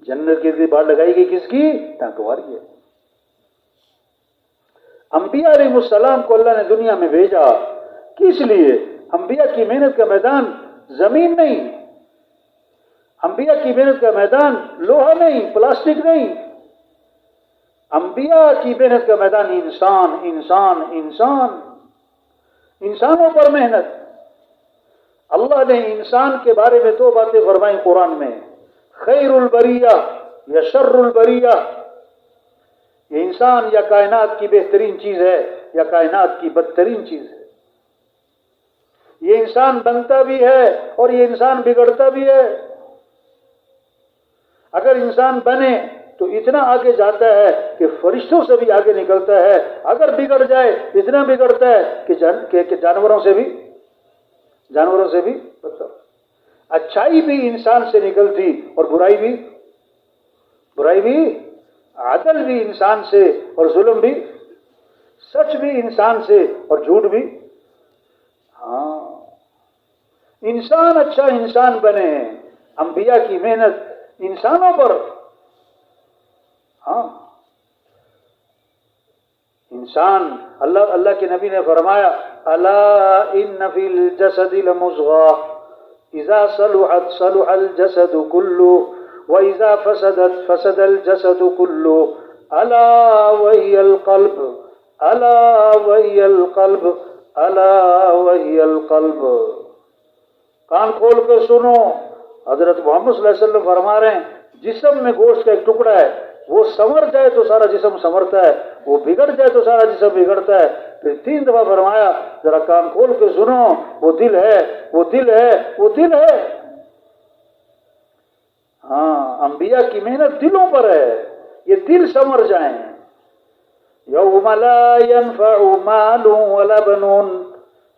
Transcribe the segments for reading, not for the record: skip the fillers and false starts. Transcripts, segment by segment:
جنت کی بات لگائی گئی کس کی؟ ٹانکوار کی ہے۔ انبیاء علیہ السلام کو اللہ نے دنیا میں بھیجا کس لیے؟ انبیاء کی محنت کا میدان زمین نہیں، انبیاء کی محنت کا میدان لوہا نہیں، پلاسٹک نہیں، انبیاء کی محنت کا میدان انسان انسان انسان، انسانوں پر محنت۔ اللہ نے انسان کے بارے میں دو باتیں فرمائیں قرآن میں، خیر البریہ یا شر البریہ، یہ انسان یا کائنات کی بہترین چیز ہے یا کائنات کی بدترین چیز ہے۔ یہ انسان بنتا بھی ہے اور یہ انسان بگڑتا بھی ہے۔ اگر انسان بنے تو اتنا آگے جاتا ہے کہ فرشتوں سے بھی آگے نکلتا ہے، اگر بگڑ جائے اتنا بگڑتا ہے کہ جانوروں سے بھی بدتر۔ اچھائی بھی انسان سے نکلتی اور برائی بھی، عدل بھی انسان سے اور ظلم بھی، سچ بھی انسان سے اور جھوٹ بھی۔ ہاں، انسان اچھا انسان بنے، انبیاء کی محنت انسانوں پر۔ ہاں، انسان، اللہ کے نبی نے فرمایا الا ان فی الجسد لمضغہ اذا صلحت صلح الجسد کلہ واذا فسدت فسد الجسد کلہ الا وہی القلب الا وہی القلب الا وہی القلب۔ کان کھول کے سنو، حضرت محمد صلی اللہ علیہ وسلم فرما رہے ہیں جسم میں گوشت کا ایک ٹکڑا ہے، وہ سنور جائے تو سارا جسم سنورتا ہے، وہ بگڑ جائے تو سارا جسم بگڑتا ہے۔ پھر 3 دفعہ فرمایا ذرا کان کھول کے سنو، وہ دل ہے، وہ دل ہے، وہ دل ہے۔ ہاں، انبیاء کی محنت دلوں پر ہے، یہ دل سنور جائیں۔ یوم لا ينفع مال ولا بنون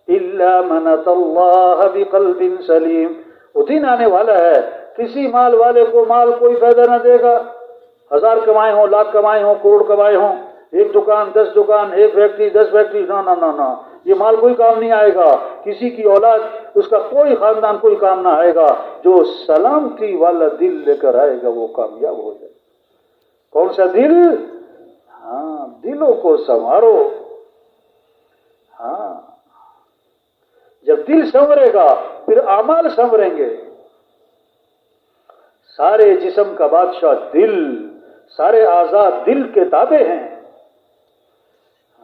الا من اتى اللہ بقلب سلیم۔ وہ دن آنے والا ہے، کسی مال والے کو مال کوئی فائدہ نہ دے گا، 1000 کمائے ہوں، لاکھ کمائے ہوں، کروڑ کمائے ہوں، 1 دکان 10 دکان، 1 فیکٹری 10 فیکٹری، نہ، یہ مال کوئی کام نہیں آئے گا۔ کسی کی اولاد، اس کا کوئی خاندان کوئی کام نہ آئے گا۔ جو سلامتی والا دل لے کر آئے گا وہ کامیاب ہو جائے۔ کون سا دل؟ ہاں، دلوں کو سنوارو۔ ہاں، جب دل سنورے گا پھر اعمال سنوریں گے۔ سارے جسم کا بادشاہ دل، سارے اعضاء دل کے تابع ہیں۔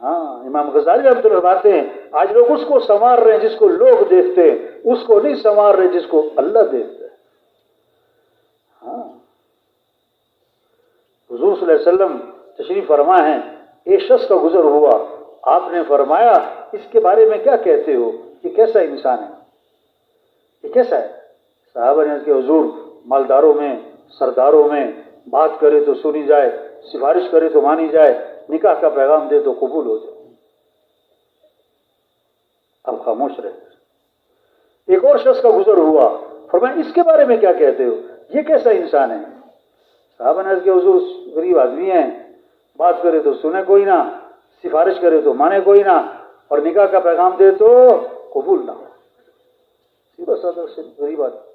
ہاں، امام غزالی رحمۃ اللہ فرماتے ہیں آج لوگ اس کو سنوار رہے ہیں جس کو لوگ دیکھتے ہیں، اس کو نہیں سنوار رہے جس کو اللہ دیکھتا ہے۔ ہاں، حضور صلی اللہ علیہ وسلم تشریف فرما ہیں، ایک شخص کا گزر ہوا، آپ نے فرمایا اس کے بارے میں کیا کہتے ہو، یہ کیسا انسان ہے، یہ کیسا ہے؟ صحابہ نے کہ حضور مالداروں میں، سرداروں میں بات کرے تو سنی جائے، سفارش کرے تو مانی جائے، نکاح کا پیغام دے تو قبول ہو جائے۔ اب خاموش رہے۔ ایک اور شخص کا گزر ہوا، فرمایا اس کے بارے میں کیا کہتے ہو، یہ کیسا انسان ہے؟ صحابہ نے کہ حضور غریب آدمی ہیں، بات کرے تو سنے کوئی نہ، سفارش کرے تو مانے کوئی نہ، اور نکاح کا پیغام دے تو قبول نہ ہو۔ سیدھا سادہ غریب آدمی۔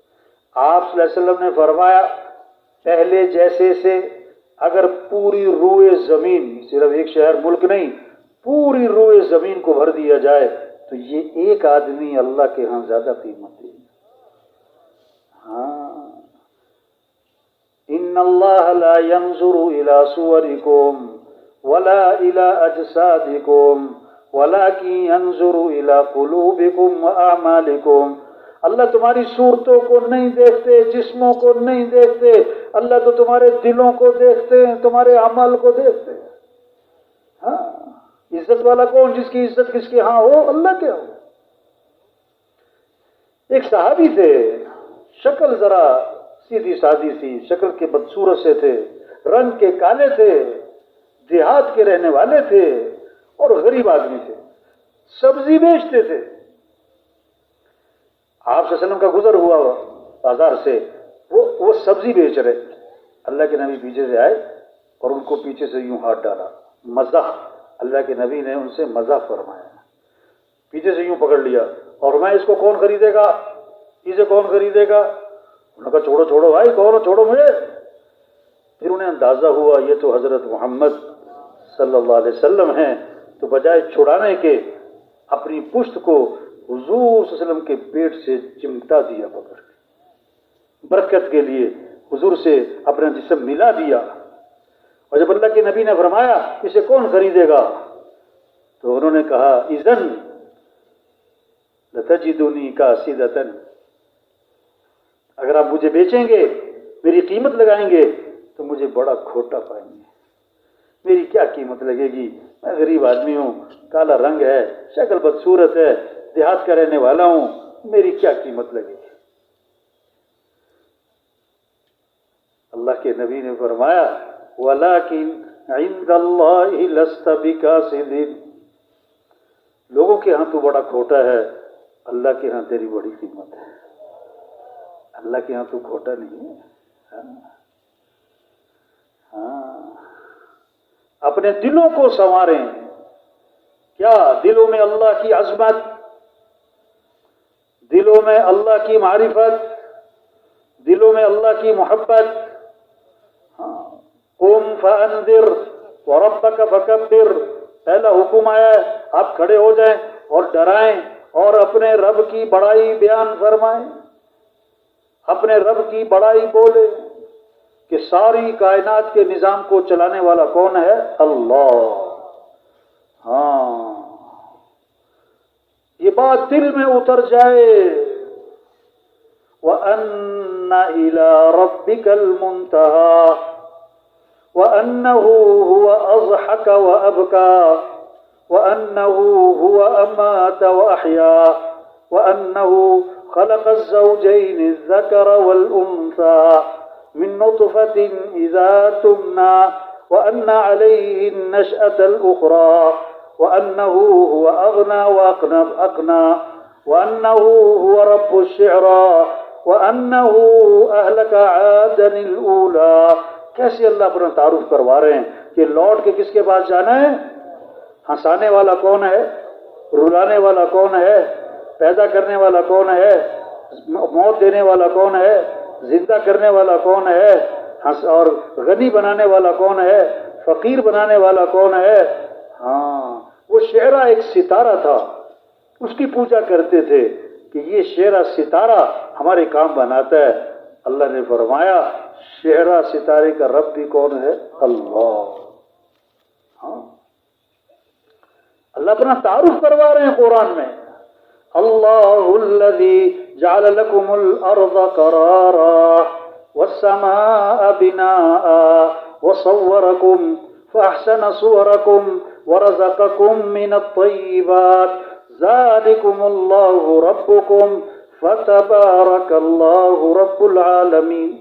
آپ صلی اللہ علیہ وسلم نے فرمایا پہلے جیسے سے اگر پوری روئے زمین، صرف ایک شہر ملک نہیں، پوری روئے زمین کو بھر دیا جائے تو یہ ایک آدمی اللہ کے ہاں زیادہ قیمت ہے۔ ہاں، ان اللہ لا ينظر الى صورکم ولا الى اجسادکم ولكن ينظر الى قلوبکم واعمالکم۔ اللہ تمہاری صورتوں کو نہیں دیکھتے، جسموں کو نہیں دیکھتے، اللہ تو تمہارے دلوں کو دیکھتے ہیں، تمہارے اعمال کو دیکھتے ہیں۔ ہاں، عزت والا کون؟ جس کی عزت کس کے ہاں ہو، اللہ کے ہو۔ ایک صحابی تھے، شکل ذرا سیدھی سادی سی، شکل کے بدصورت سے تھے، رنگ کے کالے تھے، دیہات کے رہنے والے تھے اور غریب آدمی تھے، سبزی بیچتے تھے۔ آپ صلی اللہ علیہ وسلم کا گزر ہوا بازار سے، وہ سبزی بیچ رہے، اللہ کے نبی پیچھے سے آئے اور ان کو پیچھے سے یوں ہاتھ ڈالا، مزاح، اللہ کے نبی نے ان سے مزاح فرمایا، پیچھے سے یوں پکڑ لیا اور میں اس کو کون خریدے گا، اسے کون خریدے گا؟ انہوں نے کہا چھوڑو چھوڑو بھائی، کون ہو، چھوڑو مجھے۔ پھر انہیں اندازہ ہوا یہ تو حضرت محمد صلی اللہ علیہ وسلم ہیں، تو بجائے چھڑانے کے اپنی پشت کو حضور صلی اللہ علیہ وسلم کے پیٹ سے چمٹا دیا پکڑ کے، برکت کے لیے حضور سے اپنا جسم ملا دیا۔ اور جب اللہ کے نبی نے فرمایا اسے کون خریدے گا، تو انہوں نے کہا اذن لتجدنی کاسدۃ، اگر آپ مجھے بیچیں گے، میری قیمت لگائیں گے تو مجھے بڑا کھوٹا پائیں گے۔ میری کیا قیمت لگے گی، میں غریب آدمی ہوں، کالا رنگ ہے، شکل بدصورت ہے، دیہات کا رہنے والا ہوں، میری کیا قیمت لگے گی۔ اللہ کے نبی نے فرمایا وَلَكِنْ عِنْدَ اللَّهِ لَسْتَ بِكَاسِدٍ، لوگوں کے ہاں تو بڑا کھوٹا ہے، اللہ کے ہاں تیری بڑی قیمت ہے۔ اللہ کے ہاں تو کھوٹا نہیں ہے۔ ہاں، اپنے دلوں کو سنواریں، کیا دلوں میں اللہ کی عظمت، دلوں میں اللہ کی معرفت، دلوں میں اللہ کی محبت۔ قم فانذر وربک فکبر، پہلا حکم آیا ہے آپ کھڑے ہو جائیں اور ڈرائیں اور اپنے رب کی بڑائی بیان فرمائیں، اپنے رب کی بڑائی بولے کہ ساری کائنات کے نظام کو چلانے والا کون ہے؟ اللہ۔ ہاں، یہ بات دل میں اتر جائے، وَأَنَّ إِلَىٰ رَبِّكَ الْمُنْتَهَىٰ وَأَنَّهُ هُوَ أَضْحَكَ وَأَبْكَىٰ وَأَنَّهُ هُوَ أَمَاتَ وَأَحْيَا وَأَنَّهُ خَلَقَ الزَّوْجَيْنِ الذَّكَرَ وَالْأُنثَىٰ مِن نُّطْفَةٍ إِذَا تُمْنَىٰ وَأَنَّ عَلَيْهِ النَّشْأَةَ الْأُخْرَىٰ وَأَنَّهُ هُوَ أَغْنَىٰ وَأَقْنَىٰ وَأَنَّهُ هُوَ رَبُّ الشِّعْرَىٰ وَأَنَّهُ أَهْلَكَ عَادًا الْأُولَىٰ۔ کیسے اللہ اپنا تعارف کروا رہے ہیں کہ لوٹ کے کس کے پاس جانا ہے؟ ہنسانے والا کون ہے؟ رلانے والا کون ہے؟ پیدا کرنے والا کون ہے؟ موت دینے والا کون ہے؟ زندہ کرنے والا کون ہے؟ اور غنی بنانے والا کون ہے؟ فقیر بنانے والا کون ہے؟ ہاں، وہ شعرا ایک ستارہ تھا، اس کی پوجا کرتے تھے کہ یہ شعرا ستارہ ہمارے کام بناتا ہے۔ اللہ نے فرمایا شعرا ستارے کا رب بھی کون ہے؟ اللہ۔ ہاں، اللہ اپنا تعارف کروا رہے ہیں قرآن میں، اللہ الذی جعل لکم الارض قرارا والسماء بناء وصورکم فاحسن صورکم ورزقکم من الطیبات ذالکم اللہ ربکم فتبارک اللہ رب العالمین۔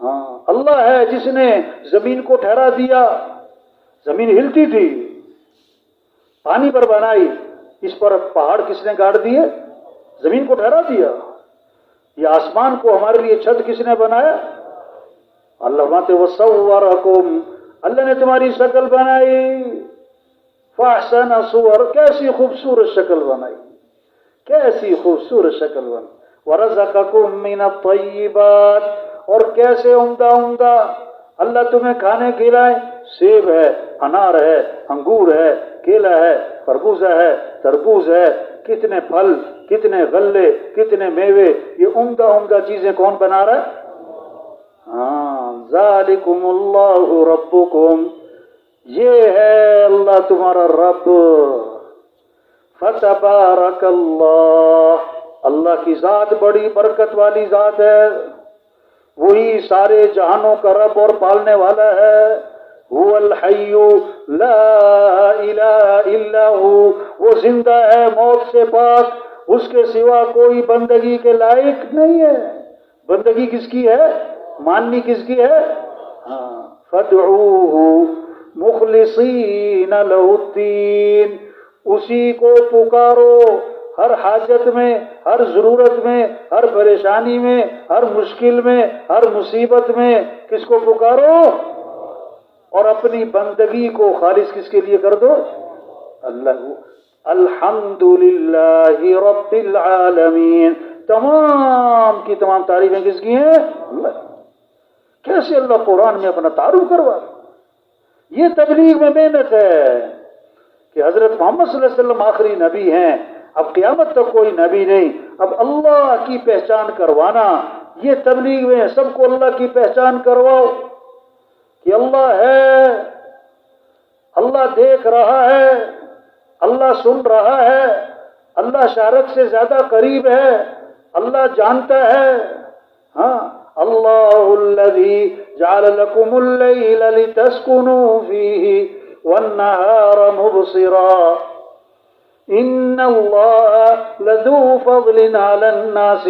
ہاں، اللہ ہے جس نے زمین کو ٹھہرا دیا، زمین ہلتی تھی، پانی پر بنائی، اس پر پہاڑ کس نے گاڑ دیے؟ زمین کو ٹھہرا دیا۔ یہ آسمان کو ہمارے لیے چھت کس نے بنایا؟ اللہ فرماتے وصورکم، اللہ نے تمہاری شکل بنائی، فاحسن صور، کیسی خوبصورت شکل بنائی، کیسی خوبصورت شکل بنائی، ورزقکم من الطیبات، اور کیسے عمدہ عمدہ اللہ تمہیں کھانے کھلائے، سیب ہے، انار ہے، انگور ہے، کیلا ہے، خربوزہ ہے، تربوز ہے، کتنے پھل، کتنے غلے، کتنے میوے، یہ عمدہ عمدہ چیزیں کون بنا رہا ہے؟ ہاں، ذالکم اللہ ربکم، یہ ہے اللہ تمہارا رب۔ فتبارک اللہ، اللہ کی ذات بڑی برکت والی ذات ہے، وہی سارے جہانوں کا رب اور پالنے والا ہے۔ هو الحی لا الہ الا ہو، وہ زندہ ہے، موت سے پاک، اس کے سوا کوئی بندگی کے لائق نہیں ہے۔ بندگی کس کی ہے؟ ماننی کس کی ہے؟ ہاں، فادعوہ مخلصین لہ الدین، اسی کو پکارو ہر حاجت میں، ہر ضرورت میں، ہر پریشانی میں، ہر مشکل میں، ہر مصیبت میں، کس کو پکارو؟ اور اپنی بندگی کو خالص کس کے لیے کر دو؟ اللہ۔ الحمدللہ رب العالمین، تمام کی تمام تعریفیں کس کی ہیں؟ اللہ۔ کیسے اللہ قرآن میں اپنا تعارف کروا رہا؟ یہ تبلیغ میں محنت ہے کہ حضرت محمد صلی اللہ علیہ وسلم آخری نبی ہیں، اب قیامت تک کوئی نبی نہیں، اب اللہ کی پہچان کروانا، یہ تبلیغ میں سب کو اللہ کی پہچان کرواؤ کہ اللہ ہے، اللہ دیکھ رہا ہے، اللہ سن رہا ہے، اللہ شارک سے زیادہ قریب ہے، اللہ جانتا ہے۔ ہاں، اللہ الذی جعل لکم اللیل لتسکنوا فیہ والنہار مبصرا ان اللہ لذو فضل علی الناس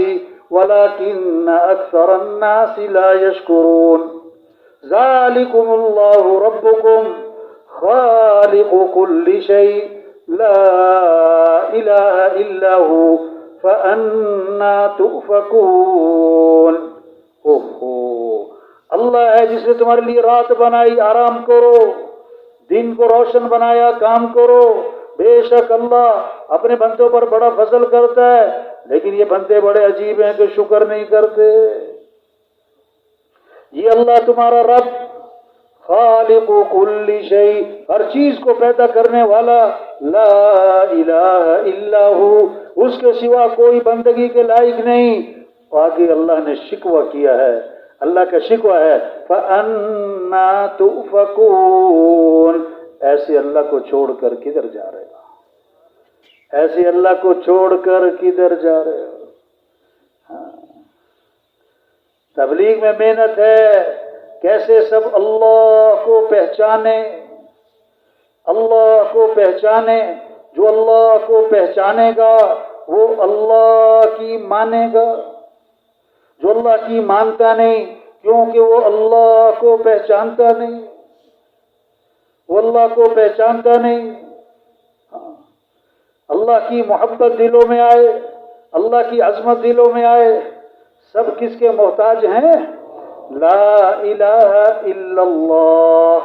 ولكن اکثر الناس لا یشکرون ذالکم اللہ ربکم خالق کل شیء لا الہ الا ہو فأنا تؤفکون۔ اللہ ہے جس نے تمہارے لیے رات بنائی، آرام کرو، دن کو روشن بنایا، کام کرو۔ بے شک اللہ اپنے بندوں پر بڑا فضل کرتا ہے، لیکن یہ بندے بڑے عجیب ہیں کہ شکر نہیں کرتے۔ یہ اللہ تمہارا رب خالق کل شیء، ہر چیز کو پیدا کرنے والا، لا الہ الا ہو، اس کے سوا کوئی بندگی کے لائق نہیں۔ آگے اللہ نے شکوہ کیا ہے، اللہ کا شکوہ ہے فَأَنَّا تُؤْفَكُونَ، ایسے اللہ کو چھوڑ کر کدھر جا رہے ہو؟ ایسے اللہ کو چھوڑ کر کدھر جا رہے ہو؟ ہاں، تبلیغ میں محنت ہے، کیسے سب اللہ کو پہچانے، اللہ کو پہچانے۔ جو اللہ کو پہچانے گا وہ اللہ کی مانے گا، جو اللہ کی مانتا نہیں کیونکہ وہ اللہ کو پہچانتا نہیں، وہ اللہ کو پہچانتا نہیں۔ اللہ کی محبت دلوں میں آئے، اللہ کی عظمت دلوں میں آئے، سب کس کے محتاج ہیں؟ لا الہ الا اللہ،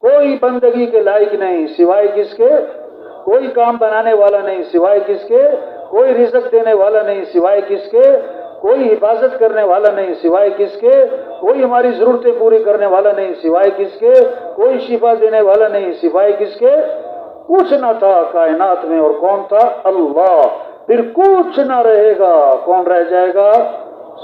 کوئی بندگی کے لائق نہیں سوائے کس کے؟ کوئی کام بنانے والا نہیں سوائے کس کے؟ کوئی رزق دینے والا نہیں سوائے کس کے؟ کوئی حفاظت کرنے والا نہیں سوائے کس کے؟ کوئی ہماری ضرورتیں پوری کرنے والا نہیں سوائے کس کے؟ کوئی شفا دینے والا نہیں سوائے کس کے؟ کچھ نہ تھا کائنات میں، اور کون تھا؟ اللہ۔ پھر کچھ نہ رہے گا، کون رہ جائے گا؟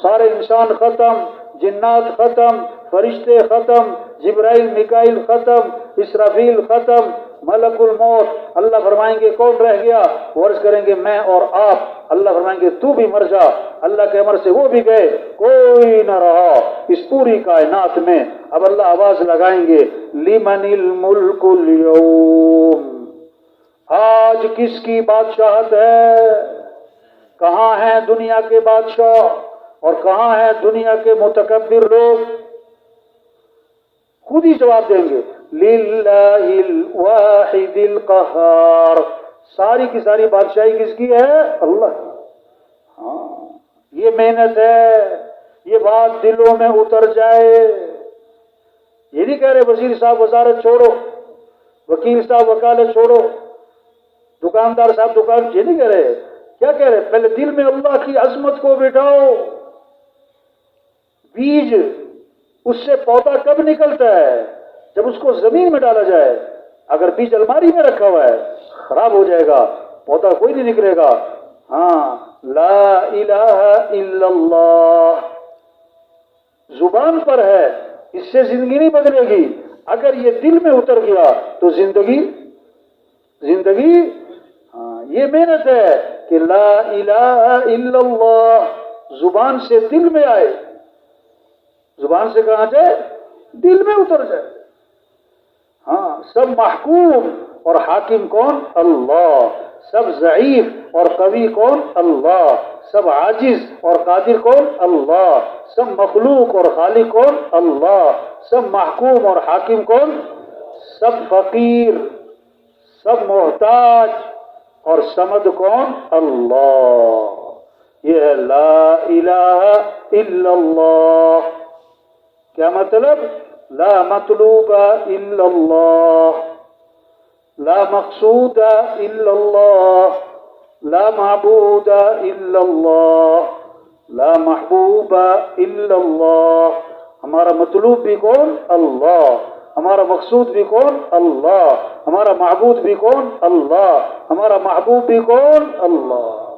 سارے انسان ختم، جنات ختم، فرشتے ختم، جبرائیل میکائیل ختم، اسرافیل ختم، ملک الموت۔ اللہ فرمائیں گے کون رہ گیا؟ وہ عرض کریں گے میں اور آپ۔ اللہ فرمائیں گے تو بھی مر جا۔ اللہ کے امر سے وہ بھی گئے، کوئی نہ رہا اس پوری کائنات میں۔ اب اللہ آواز لگائیں گے لمن الملک اليوم، آج کس کی بادشاہت ہے؟ کہاں ہیں دنیا کے بادشاہ اور کہاں ہیں دنیا کے متکبر لوگ؟ خود ہی جواب دیں گے للہ الواحد القہار، ساری کی ساری بادشاہی کس کی ہے؟ اللہ۔ ہاں، یہ محنت ہے، یہ بات دلوں میں اتر جائے۔ یہ نہیں کہہ رہے وزیر صاحب وزارت چھوڑو، وکیل صاحب وکالت چھوڑو، دکاندار صاحب دکان، یہ نہیں کہہ رہے۔ کیا کہہ رہے؟ پہلے دل میں اللہ کی عظمت کو بٹھاؤ۔ بیج، اس سے پودا کب نکلتا ہے؟ جب اس کو زمین میں ڈالا جائے۔ اگر بیج الماری میں رکھا ہوا ہے خراب ہو جائے گا، پودا کوئی نہیں نکلے گا۔ ہاں، لا الہ الا اللہ زبان پر ہے، اس سے زندگی نہیں بدلے گی۔ اگر یہ دل میں اتر گیا تو زندگی ہاں، یہ محنت ہے کہ لا الہ الا اللہ زبان سے دل میں آئے، زبان سے کہاں جائے؟ دل میں اتر جائے۔ ہاں، سب محکوم اور حاکم کون؟ اللہ۔ سب ضعیف اور قوی کون؟ اللہ۔ سب عاجز اور قادر کون؟ اللہ۔ سب مخلوق اور خالق کون؟ اللہ۔ سب محکوم اور حاکم کون؟ سب فقیر، سب محتاج اور صمد کون؟ اللہ۔ یہ ہے لا الہ الا اللہ۔ کیا مطلب؟ لا مطلوب الا اللہ، لا مقصود الا اللہ، لا معبود الا اللہ، لا محبوب الا اللہ، ہمارا مطلوب بھی کون؟ اللہ، ہمارا مقصود بھی کون؟ اللہ، ہمارا معبود بھی کون؟ اللہ، ہمارا محبوب بھی کون؟ اللہ۔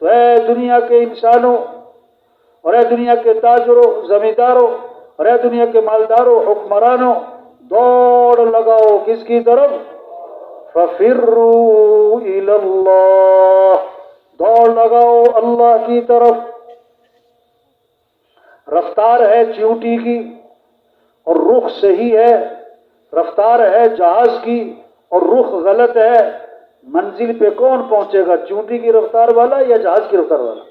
تو اے دنیا کے انسانوں، اور اے دنیا کے تاجروں، زمینداروں، اور اے دنیا کے مالداروں، حکمرانوں، دوڑ لگاؤ کس کی طرف؟ فَفِرُّوا إِلَى اللَّهِ، دوڑ لگاؤ اللہ کی طرف۔ رفتار ہے چیونٹی کی اور رخ صحیح ہے، رفتار ہے جہاز کی اور رخ غلط ہے، منزل پہ کون پہنچے گا؟ چیونٹی کی رفتار والا یا جہاز کی رفتار والا؟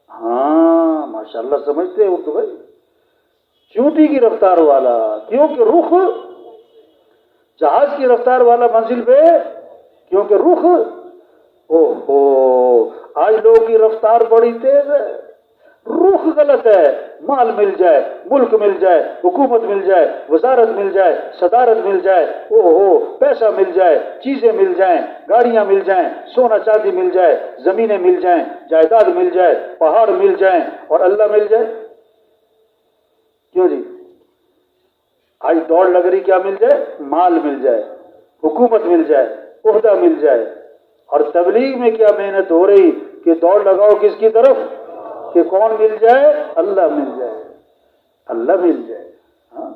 ہاں ماشاءاللہ سمجھتے ہیں اردو بھائی، چیونٹی کی رفتار والا، کیونکہ رخ جہاز کی رفتار والا منزل پہ، کیونکہ رخ، اوہو آج لوگوں کی رفتار بڑی تیز ہے، رخ غلط ہے، مال مل جائے، ملک مل جائے، حکومت مل جائے، وزارت مل جائے، صدارت مل جائے، اوہو پیسہ مل جائے، چیزیں مل جائیں، گاڑیاں مل جائیں، سونا چاندی مل جائے، زمینیں مل جائیں، جائیداد مل جائے، پہاڑ مل جائیں، اور اللہ مل جائے۔ کیوں جی؟ آج دوڑ لگ رہی کیا مل جائے؟ مال مل جائے، حکومت مل جائے، عہدہ مل جائے، اور تبلیغ میں کیا محنت ہو رہی کہ دوڑ لگاؤ کس کی طرف؟ کہ کون مل جائے؟ اللہ مل جائے، اللہ مل جائے۔ ہاں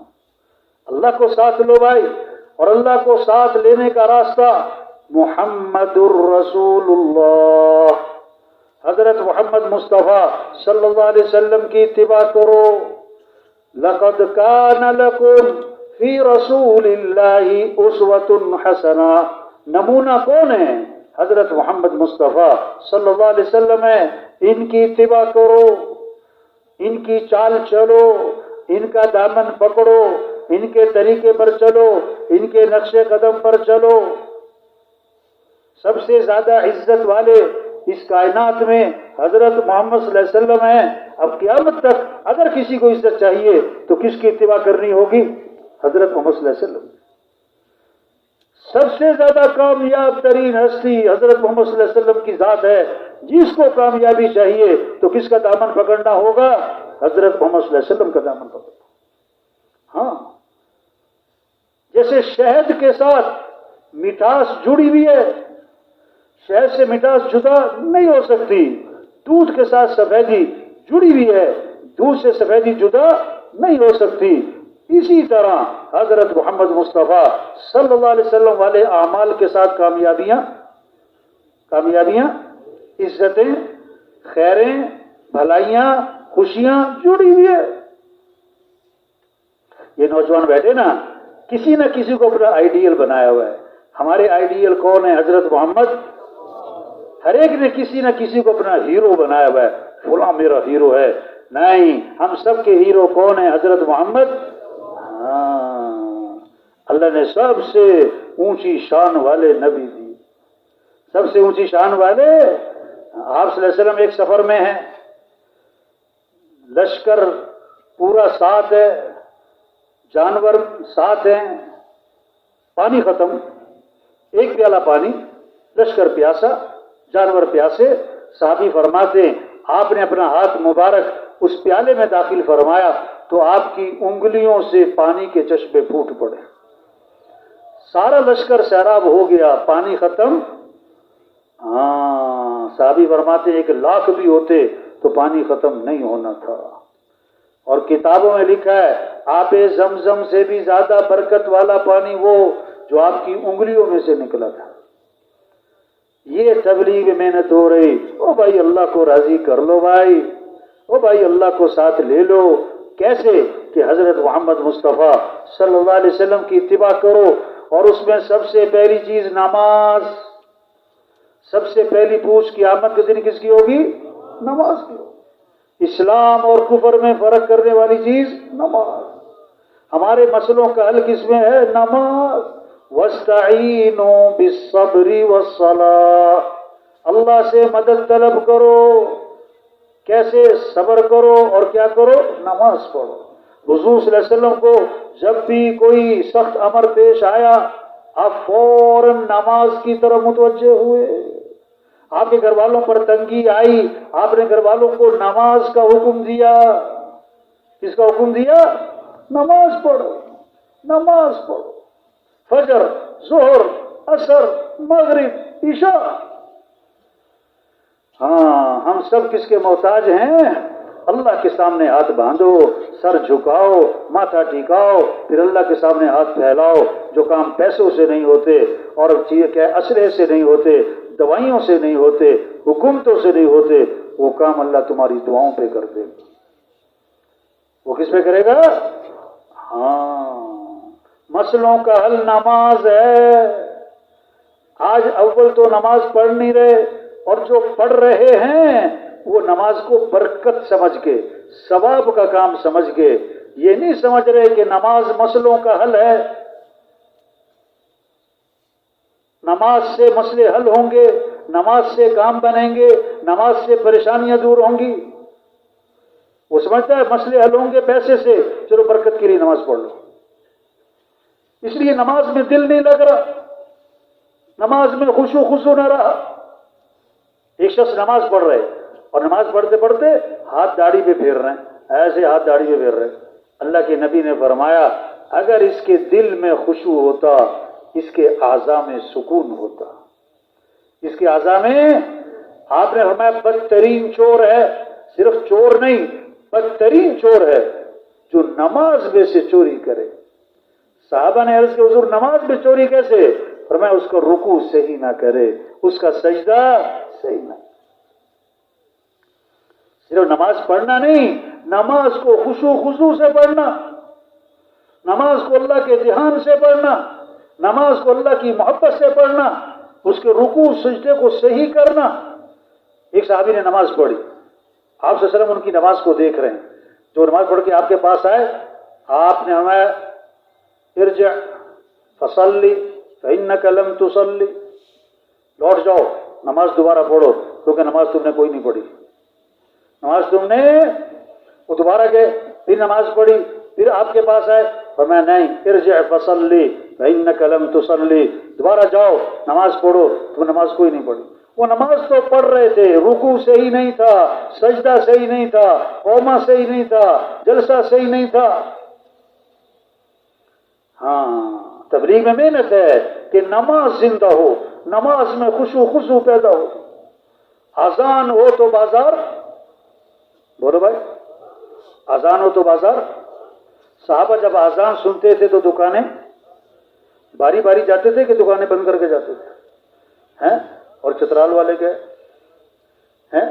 اللہ کو ساتھ لو بھائی، اور اللہ کو ساتھ لینے کا راستہ محمد الرسول اللہ، حضرت محمد مصطفیٰ صلی اللہ علیہ وسلم کی اتباع کرو۔ لقد كان لكم في رسول الله اسوة حسنہ، نمونہ کون ہے؟ حضرت محمد مصطفیٰ صلی اللہ علیہ وسلم ہے، ان کی اتباع کرو، ان کی چال چلو، ان کا دامن پکڑو، ان کے طریقے پر چلو، ان کے نقش قدم پر چلو۔ سب سے زیادہ عزت والے اس کائنات میں حضرت محمد صلی اللہ علیہ وسلم ہیں۔ اب قیامت تک اگر کسی کو عزت چاہیے تو کس کی اتباع کرنی ہوگی؟ حضرت محمد صلی اللہ علیہ وسلم۔ سب سے زیادہ کامیاب ترین ہستی حضرت محمد صلی اللہ علیہ وسلم کی ذات ہے۔ جس کو کامیابی چاہیے تو کس کا دامن پکڑنا ہوگا؟ حضرت محمد صلی اللہ علیہ وسلم کا دامن پکڑنا۔ ہاں جیسے شہد کے ساتھ مٹھاس جڑی ہوئی ہے، شہد سے مٹھاس جدا نہیں ہو سکتی، دودھ کے ساتھ سفیدی جڑی ہوئی ہے، دودھ سے سفیدی جدا نہیں ہو سکتی، اسی طرح حضرت محمد مصطفیٰ صلی اللہ علیہ وسلم والے اعمال کے ساتھ کامیابیاں، عزتیں، خیریں، بھلائیاں، خوشیاں جڑی ہوئی ہے۔ یہ نوجوان بیٹھے نا، کسی نہ کسی کو اپنا آئیڈیل بنایا ہوا ہے۔ ہمارے آئیڈیل کون ہے؟ حضرت محمد۔ ہر ایک نے کسی نہ کسی کو اپنا ہیرو بنایا ہوا ہے، فلاں میرا ہیرو ہے۔ نہیں، ہم سب کے ہیرو کون ہیں؟ حضرت محمد۔ اللہ نے سب سے اونچی شان والے نبی دی، سب سے اونچی شان والے۔ آپ صلی اللہ علیہ وسلم ایک سفر میں ہیں، لشکر پورا ساتھ ہے، جانور ساتھ ہیں، پانی ختم، ایک پیالہ پانی، لشکر پیاسا، جانور پیاسے۔ صحابی فرماتے ہیں آپ نے اپنا ہاتھ مبارک اس پیالے میں داخل فرمایا تو آپ کی انگلیوں سے پانی کے چشمے پھوٹ پڑے، سارا لشکر سیراب ہو گیا، پانی ختم۔ ہاں صحابی فرماتے ہیں 1,00,000 بھی ہوتے تو پانی ختم نہیں ہونا تھا۔ اور کتابوں میں لکھا ہے آب زمزم سے بھی زیادہ برکت والا پانی وہ جو آپ کی انگلیوں میں سے نکلا تھا۔ یہ تبلیغ محنت ہو رہی، او بھائی اللہ کو راضی کر لو بھائی، او بھائی اللہ کو ساتھ لے لو۔ کیسے؟ کہ حضرت محمد مصطفیٰ صلی اللہ علیہ وسلم کی اتباع کرو، اور اس میں سب سے پہلی چیز نماز۔ سب سے پہلی پوچھ قیامت کے دن کس کی ہوگی؟ نماز کی ہوگی۔ اسلام اور کفر میں فرق کرنے والی چیز نماز۔ ہمارے مسئلوں کا حل کس میں ہے؟ نماز۔ وَاسْتَعِینُوا بِالصَّبْرِ وَالصَّلَاةِ، اللہ سے مدد طلب کرو۔ کیسے؟ صبر کرو اور کیا کرو؟ نماز پڑھو۔ حضور صلی اللہ علیہ وسلم کو جب بھی کوئی سخت امر پیش آیا آپ فوراً نماز کی طرف متوجہ ہوئے۔ آپ کے گھر والوں پر تنگی آئی، آپ نے گھر والوں کو نماز کا حکم دیا. کس کا حکم دیا؟ نماز پڑھو، نماز پڑھو. فجر، ظہر، عصر، مغرب، عشاء. ہاں، ہم سب کس کے محتاج ہیں؟ اللہ کے سامنے ہاتھ باندھو، سر جھکاؤ، ماتھا ٹھکاؤ، پھر اللہ کے سامنے ہاتھ پھیلاؤ. جو کام پیسوں سے نہیں ہوتے اور اسلحے سے نہیں ہوتے، دوائیوں سے نہیں ہوتے، حکومتوں سے نہیں ہوتے، وہ کام اللہ تمہاری دعاؤں پہ کر دے گا. وہ کس پہ کرے گا؟ ہاں، مسئلوں کا حل نماز ہے. آج اول تو نماز پڑھ نہیں رہے، اور جو پڑھ رہے ہیں وہ نماز کو برکت سمجھ کے، ثواب کا کام سمجھ کے، یہ نہیں سمجھ رہے کہ نماز مسئلوں کا حل ہے. نماز سے مسئلے حل ہوں گے، نماز سے کام بنیں گے، نماز سے پریشانیاں دور ہوں گی. وہ سمجھتا ہے مسئلے حل ہوں گے پیسے سے، چلو برکت کے لیے نماز پڑھ لو. اس لیے نماز میں دل نہیں لگ رہا، نماز میں خشوع نہ رہا. ایک شخص نماز پڑھ رہے اور نماز پڑھتے پڑھتے ہاتھ داڑھی پہ پھیر رہے ہیں، ایسے ہاتھ داڑھی پہ پھیر رہے ہیں. اللہ کے نبی نے فرمایا اگر اس کے دل میں خشوع ہوتا، اس کے اعضاء میں سکون ہوتا. اس کے اعضاء میں، آپ نے فرمایا بدترین چور ہے، صرف چور نہیں، بدترین چور ہے جو نماز میں سے چوری کرے. صحابہ نے عرض کیا حضور نماز میں چوری کیسے؟ فرمایا اس کا رکوع صحیح نہ کرے، اس کا سجدہ صحیح نہ. صرف نماز پڑھنا نہیں، نماز کو خضوع سے پڑھنا، نماز کو اللہ کے دھیان سے پڑھنا، نماز کو اللہ کی محبت سے پڑھنا، اس کے رکوع سجدے کو صحیح کرنا. ایک صحابی نے نماز پڑھی، آپ صلی اللہ علیہ وسلم ان کی نماز کو دیکھ رہے ہیں. جو نماز پڑھ کے آپ کے پاس آئے، آپ نے ہمیں ارجع فصلی فإنک لم تصلی، لوٹ جاؤ نماز دوبارہ پڑھو، کیونکہ نماز تم نے کوئی نہیں پڑھی. نماز تم نے، وہ دوبارہ گئے، پھر نماز پڑھی، پھر آپ کے پاس آئے، فرمایا نہیں ارجع فصلی فإنک لم تصلی، دوبارہ جاؤ نماز پڑھو، تم نے نماز کوئی نہیں پڑھی. وہ نماز تو پڑھ رہے تھے، رکوع صحیح نہیں تھا، سجدہ صحیح نہیں تھا، قومہ صحیح نہیں تھا، جلسہ صحیح نہیں تھا. ہاں، تبلیغ میں محنت ہے کہ نماز زندہ ہو، نماز میں خشوع پیدا ہو. اذان ہو تو بازار، بولو بھائی، اذان ہو تو بازار. صحابہ جب اذان سنتے تھے تو دکانیں باری باری جاتے تھے کہ دکانیں بند کر کے جاتے تھے ہیں؟ اور چترال والے گئے ہیں،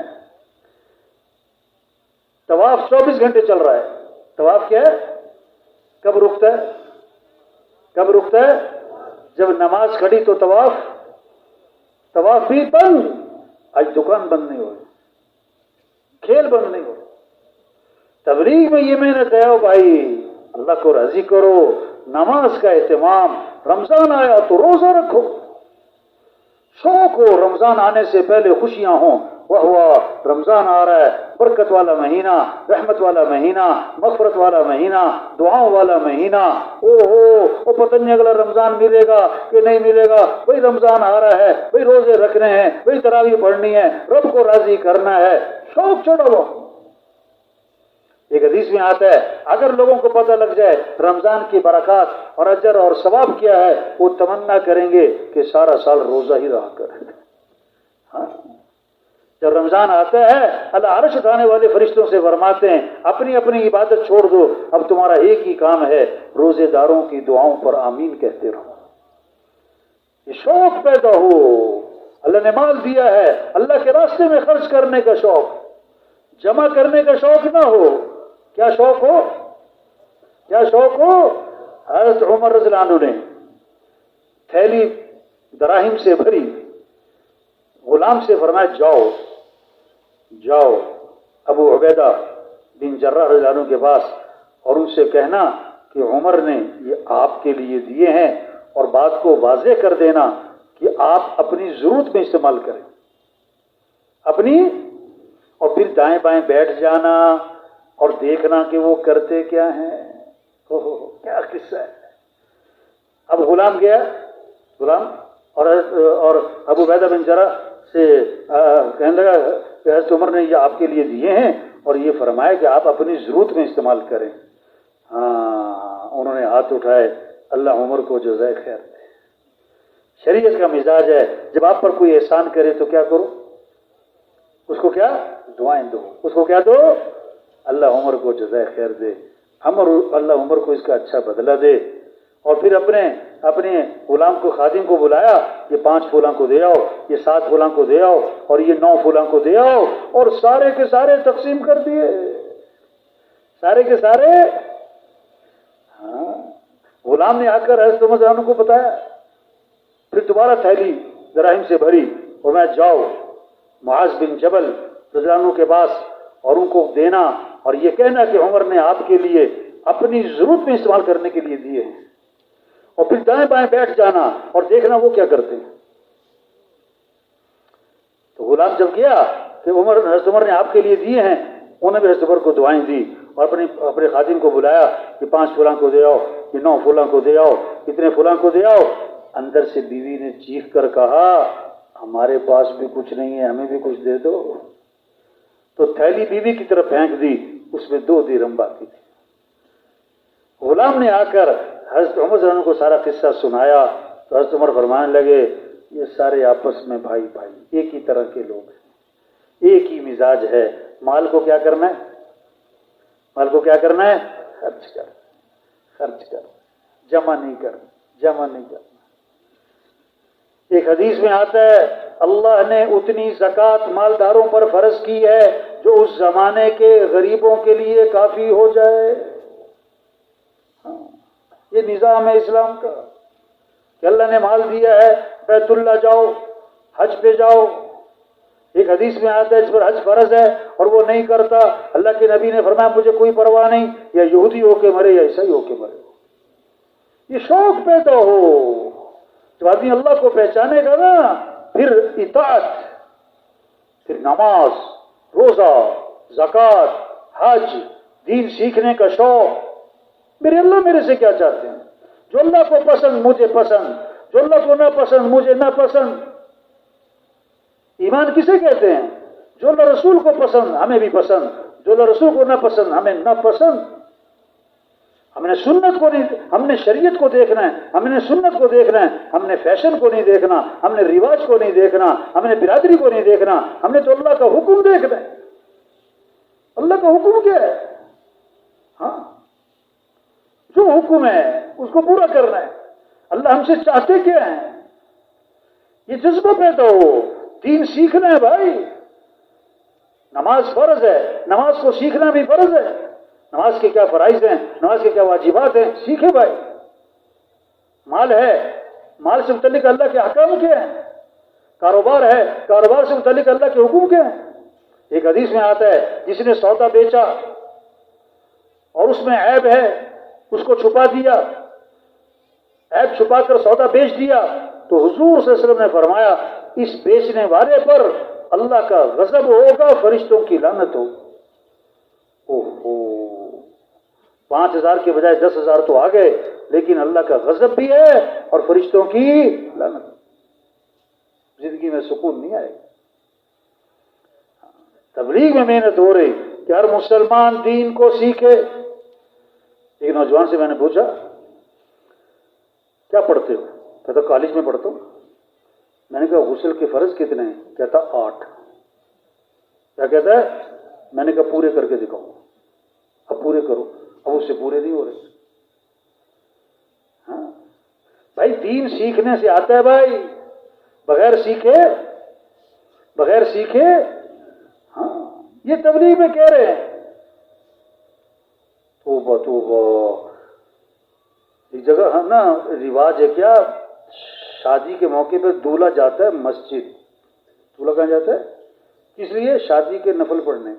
طواف 24 گھنٹے چل رہا ہے. طواف کیا ہے؟ کب رکتا ہے؟ کب رکتا ہے؟ جب نماز کھڑی تو طواف بھی بند. آج دکان بند نہیں ہو رہی، کھیل بند نہیں ہو رہا. تبلیغ میں یہ محنت ہے بھائی، اللہ کو راضی کرو، نماز کا اہتمام. رمضان آیا تو روزہ رکھو، شوق ہو رمضان آنے سے پہلے خوشیاں ہوں. وہ رمضان آ رہا ہے، برکت والا مہینہ، رحمت والا مہینہ، مغفرت والا مہینہ، دعاؤں والا مہینہ. او پتہ نہیں اگلا رمضان ملے گا کہ نہیں ملے گا. بھئی رمضان آ رہا ہے، بھئی روزے رکھنے ہیں، بھئی تراویح پڑھنی ہے، رب کو راضی کرنا ہے، شوق چھوڑو. ایک حدیث میں آتا ہے اگر لوگوں کو پتہ لگ جائے رمضان کی برکات اور اجر اور ثواب کیا ہے، وہ تمنا کریں گے کہ سارا سال روزہ ہی رہا کرے. ہاں، جب رمضان آتا ہے اللہ عرش اٹھانے والے فرشتوں سے فرماتے ہیں اپنی اپنی عبادت چھوڑ دو، اب تمہارا ایک ہی کام ہے، روزے داروں کی دعاؤں پر آمین کہتے رہو. یہ شوق پیدا ہو. اللہ نے مال دیا ہے، اللہ کے راستے میں خرچ کرنے کا شوق، جمع کرنے کا شوق نہ ہو. کیا شوق ہو؟ کیا شوق ہو؟ حضرت عمر رضی اللہ عنہ نے تھیلی دراہم سے بھری، غلام سے فرمایا جاؤ ابو عبیدہ بن جراح رضی اللہ عنہ کے پاس اور ان سے کہنا کہ عمر نے یہ آپ کے لیے دیے ہیں، اور بات کو واضح کر دینا کہ آپ اپنی ضرورت میں استعمال کریں اپنی. اور پھر دائیں بائیں بیٹھ جانا اور دیکھنا کہ وہ کرتے کیا ہیں. کیا قصہ ہے. اب غلام گیا، غلام اور ابو عبیدہ بن جراح سے کہنے لگا کہ حضرت عمر نے یہ آپ کے لیے دیے ہیں اور یہ فرمایا کہ آپ اپنی ضرورت میں استعمال کریں. ہاں انہوں نے ہاتھ اٹھائے. اللہ عمر کو جزائے خیر دے. شریعت کا مزاج ہے جب آپ پر کوئی احسان کرے تو کیا کرو؟ اس کو کیا دعائیں دو. اس کو کیا دو؟ اللہ عمر کو جزائے خیر دے. اللہ عمر کو اس کا اچھا بدلہ دے. اور پھر اپنے غلام کو خادم کو بلایا. یہ 5 فلاں کو دے آؤ, یہ 7 فلاں کو دے آؤ, اور یہ 9 فلاں کو دے آؤ, اور سارے کے سارے تقسیم کر دیے. سارے کے سارے. ہاں غلام نے آ کر حضرت عمر رضی اللہ عنہ کو بتایا. پھر دوبارہ تھیلی دراہم سے بھری اور میں جاؤ معاذ بن جبل رضی اللہ عنہ کے پاس اور ان کو دینا اور یہ کہنا کہ عمر نے آپ کے لیے اپنی ضرورت میں استعمال کرنے کے لیے دیے ہیں. اور پھر دائیں بائیں بیٹھ جانا اور دیکھنا وہ کیا کرتے ہیں. تو غلام جب گیا کہ حضرت عمر نے آپ کے لیے دیے ہیں, انہوں نے بھی حضرت عمر کو دعائیں دی اور اپنے خادم کو بلایا کہ 5 فلاں کو دے آؤ, یہ 9 فلاں کو دے آؤ, اتنے فلاں کو دے آؤ. اندر سے بیوی نے چیخ کر کہا ہمارے پاس بھی کچھ نہیں ہے, ہمیں بھی کچھ دے دو. تو تھیلی بیوی کی طرف پھینک دی, اس میں 2 درہم باقی تھی. غلام نے آ کر حضرت عمر رضی اللہ عنہ کو سارا قصہ سنایا تو حضرت عمر فرمانے لگے یہ سارے آپس میں بھائی بھائی ایک ہی طرح کے لوگ ہیں, ایک ہی مزاج ہے. مال کو کیا کرنا ہے؟ مال کو کیا کرنا ہے؟ خرچ کر, خرچ کر, جمع نہیں کرنا, جمع نہیں کرنا. ایک حدیث میں آتا ہے اللہ نے اتنی زکوٰۃ مالداروں پر فرض کی ہے جو اس زمانے کے غریبوں کے لیے کافی ہو جائے. یہ نظام ہے اسلام کا کہ اللہ نے مال دیا ہے, بیت اللہ جاؤ, حج پہ جاؤ. ایک حدیث میں آتا ہے جس پر حج فرض ہے اور وہ نہیں کرتا, اللہ کے نبی نے فرمایا مجھے کوئی پرواہ نہیں, یا یہودی ہو کے مرے یا عیسائی ہو کے مرے. یہ شوق پیدا ہو. جب آدمی اللہ کو پہچانے گا نا پھر اطاعت, پھر نماز, روزہ, زکوٰۃ, حج, دین سیکھنے کا شوق. میرے اللہ میرے سے کیا چاہتے ہیں؟ جو اللہ کو پسند مجھے پسند, جو اللہ کو نہ پسند مجھے نہ پسند. ایمان کسے کہتے ہیں؟ جو اللہ رسول کو پسند ہمیں بھی پسند, جو اللہ رسول کو نہ پسند ہمیں نہ پسند. ہم نے سنت کو نہیں, ہم نے شریعت کو دیکھنا ہے, ہم نے سنت کو دیکھنا ہے, ہم نے فیشن کو نہیں دیکھنا, ہم نے رواج کو نہیں دیکھنا, ہم نے برادری کو نہیں دیکھنا, ہم نے تو اللہ کا حکم دیکھنا ہے. اللہ کا حکم کیا ہے؟ ہاں جو حکم ہے اس کو پورا کرنا ہے. اللہ ہم سے چاہتے کیا ہیں؟ یہ جذبہ پیدا ہو, دین سیکھنا ہے بھائی. نماز فرض ہے, نماز کو سیکھنا بھی فرض ہے. نماز کے کیا فرائض ہیں, نماز کے کیا واجبات ہیں, سیکھے بھائی. مال ہے, مال سے متعلق اللہ کے احکام کیا ہیں. کاروبار ہے, کاروبار سے متعلق اللہ کے حکم کیا ہیں. ایک حدیث میں آتا ہے جس نے سودا بیچا اور اس میں عیب ہے اس کو چھپا دیا, عیب چھپا کر سودا بیچ دیا, تو حضور صلی اللہ علیہ وسلم نے فرمایا اس بیچنے والے پر اللہ کا غضب ہوگا, فرشتوں کی لعنت ہو. 5,000 کے بجائے 10,000 تو آ گئے, لیکن اللہ کا غضب بھی ہے اور فرشتوں کی لعنت. زندگی میں سکون نہیں آئے. تبلیغ میں محنت ہو رہی کہ ہر مسلمان دین کو سیکھے. ایک نوجوان سے میں نے پوچھا کیا پڑھتے ہو؟ کہتا کالج میں پڑھتا ہوں. میں نے کہا غسل کے فرض کتنے ہیں؟ کہتا 8. کیا کہتا ہے؟ میں نے کہا پورے کر کے دکھاؤ. اب پورے کرو. اب اس سے پورے نہیں ہو رہے. ہاں بھائی دین سیکھنے سے آتا ہے بھائی, بغیر سیکھے. ہاں یہ تبلیغ میں کہہ رہے ہیں. توبہ. ایک جگہ ہے نا رواج ہے کیا, شادی کے موقع پر دولہا جاتا ہے مسجد. دولہا کہاں جاتا ہے؟ کس لیے؟ شادی کے نفل پڑھنے.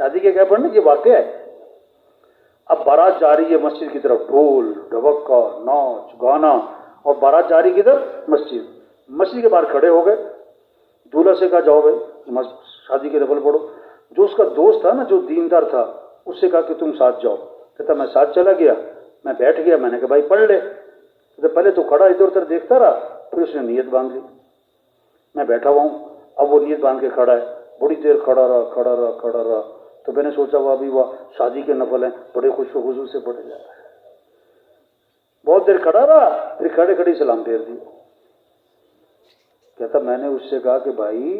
شادی کے کیا پڑھنے؟ یہ واقعہ ہے. اب بارات جا رہی ہے مسجد کی طرف, ڈھول ڈھبکا ناچ گانا, اور بارات جا رہی کدھر؟ مسجد. مسجد کے باہر کھڑے ہو گئے. دولہا سے کہا جاؤ بھائی شادی کے نفل پڑھو. جو اس کا دوست تھا نا جو دیندار تھا, اس سے کہا کہ تم ساتھ جاؤ. کہتا میں ساتھ چلا گیا. میں بیٹھ گیا. میں نے کہا بھائی پڑھ لے. کہتا پہلے تو کھڑا ادھر ادھر دیکھتا رہا, پھر اس نے نیت باندھ لی. میں بیٹھا ہوا ہوں، اب وہ نیت باندھ کے کھڑا ہے، بڑی دیر کھڑا رہا، تو میں نے سوچا وہ ابھی وہ شادی کے نفل ہیں، بڑے خوش و خضوع سے پڑھے جاتا ہے، بہت دیر کھڑا رہا، پھر کھڑے کھڑے سلام پھیر دی۔ کہتا میں نے اس سے کہا کہ بھائی